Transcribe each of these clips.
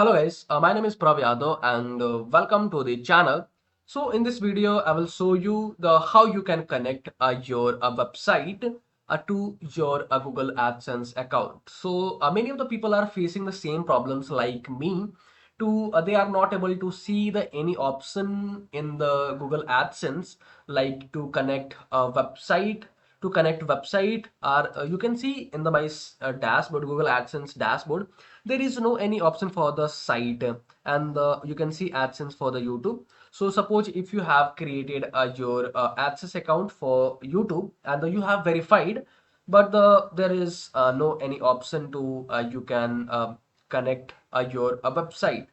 Hello guys, my name is Prav and welcome to the channel. So in this video, I will show you the how you can connect your website to your Google AdSense account. So many of the people are facing the same problems like me. They are not able to see the any option in the Google AdSense like to connect a website or you can see in the my dashboard, Google AdSense dashboard, there is no any option for the site, and you can see AdSense for the YouTube. So suppose if you have created your AdSense account for YouTube and you have verified, but there is no any option to you can connect your website.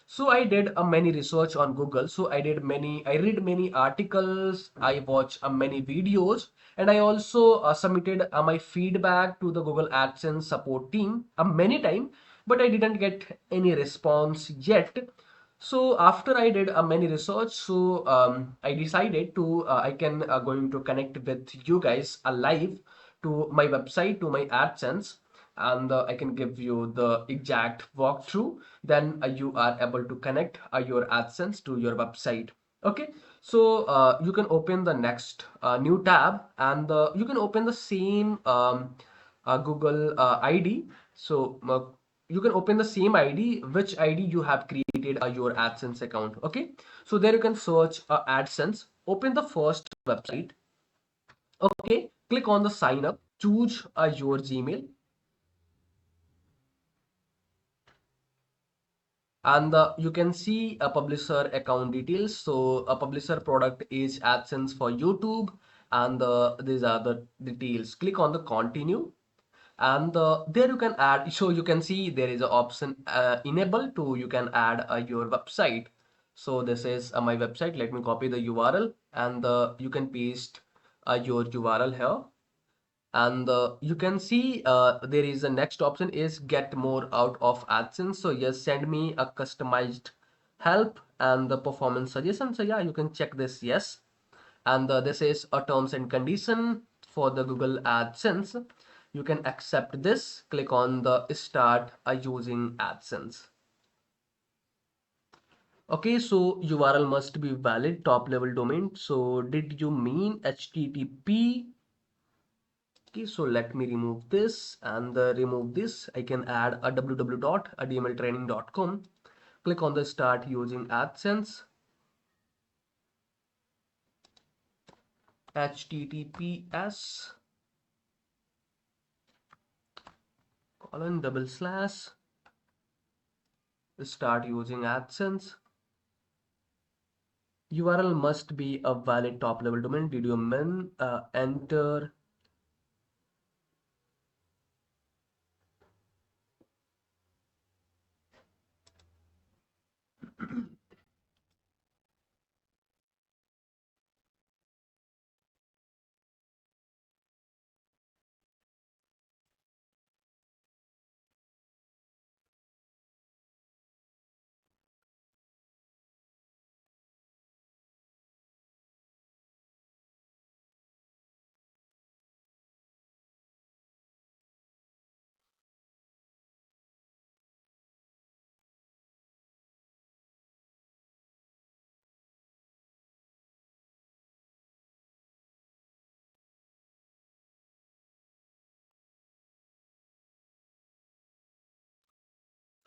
So I did a many research on Google. So I read many articles, I watch many videos, and I also submitted my feedback to the Google AdSense support team many times, but I didn't get any response yet. So after I did many research, so I decided to I can going to connect with you guys live to my website, to my AdSense, and I can give you the exact walkthrough. Then you are able to connect your AdSense to your website. Okay, so you can open the next new tab, and you can open the same Google ID. So you can open the same ID, which ID you have created your AdSense account. Okay, so there you can search AdSense. Open the first website. Okay, click on the sign up. Choose your Gmail, and you can see a publisher account details. So a publisher product is AdSense for YouTube, and these are the details. Click on the continue, and there you can add. So you can see there is an option enable to you can add your website. So this is my website. Let me copy the URL, and you can paste your URL here, and you can see there is a next option is get more out of AdSense. So yes, send me a customized help and the performance suggestion. So yeah, you can check this, yes. And this is a terms and condition for the Google AdSense. You can accept this. Click on the start using AdSense. Okay, so URL must be valid, top level domain. So did you mean HTTP? Okay, so let me remove this, and remove this. I can add a www.admltraining.com. Click on the start using AdSense. HTTPS colon double slash start using AdSense. URL must be a valid top level domain. Did you mean enter?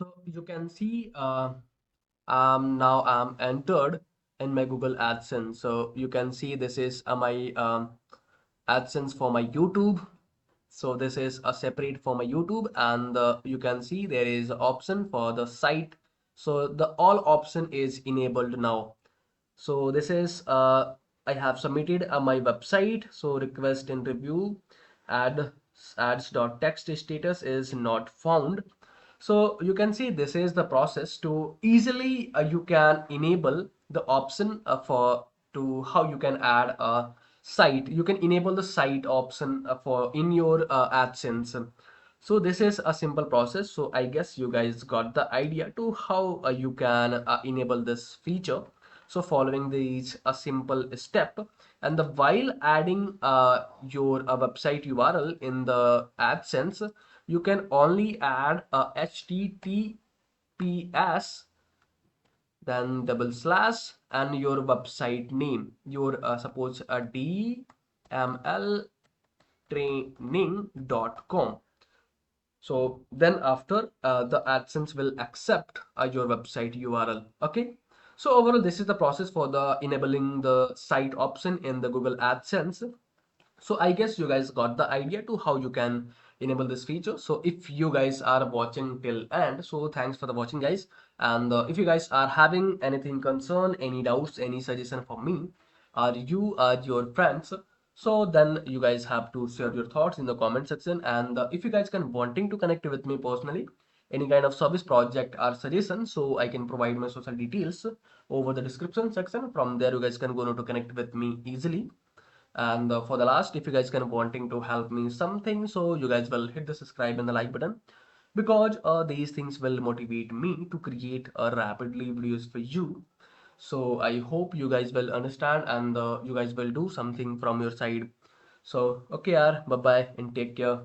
So you can see now I'm entered in my Google AdSense. So you can see this is my AdSense for my YouTube. So this is a separate for my YouTube, and you can see there is option for the site. So the all option is enabled now. So this is I have submitted my website. So request and review ads.text status is not found. So you can see this is the process to easily you can enable the option for to how you can add a site. You can enable the site option for in your AdSense. So this is a simple process. So I guess you guys got the idea to how you can enable this feature. So following these a simple step, and the while adding your website URL in the AdSense, you can only add a HTTP PS, then double slash, and your website name, your suppose a dmltraining.com. So then after the AdSense will accept your website URL. Okay. So overall, this is the process for the enabling the site option in the Google AdSense. So I guess you guys got the idea to how you can enable this feature. So if you guys are watching till end, so thanks for the watching, guys. And if you guys are having anything concern, any doubts, any suggestion for me, or you or your friends, so then you guys have to share your thoughts in the comment section. And if you guys can wanting to connect with me personally, any kind of service project or suggestion, so I can provide my social details over the description section. From there you guys can go to connect with me easily. And for the last, if you guys can wanting to help me something, so you guys will hit the subscribe and the like button, because these things will motivate me to create rapidly videos for you. So I hope you guys will understand, and you guys will do something from your side. So okay, yaar, bye bye and take care.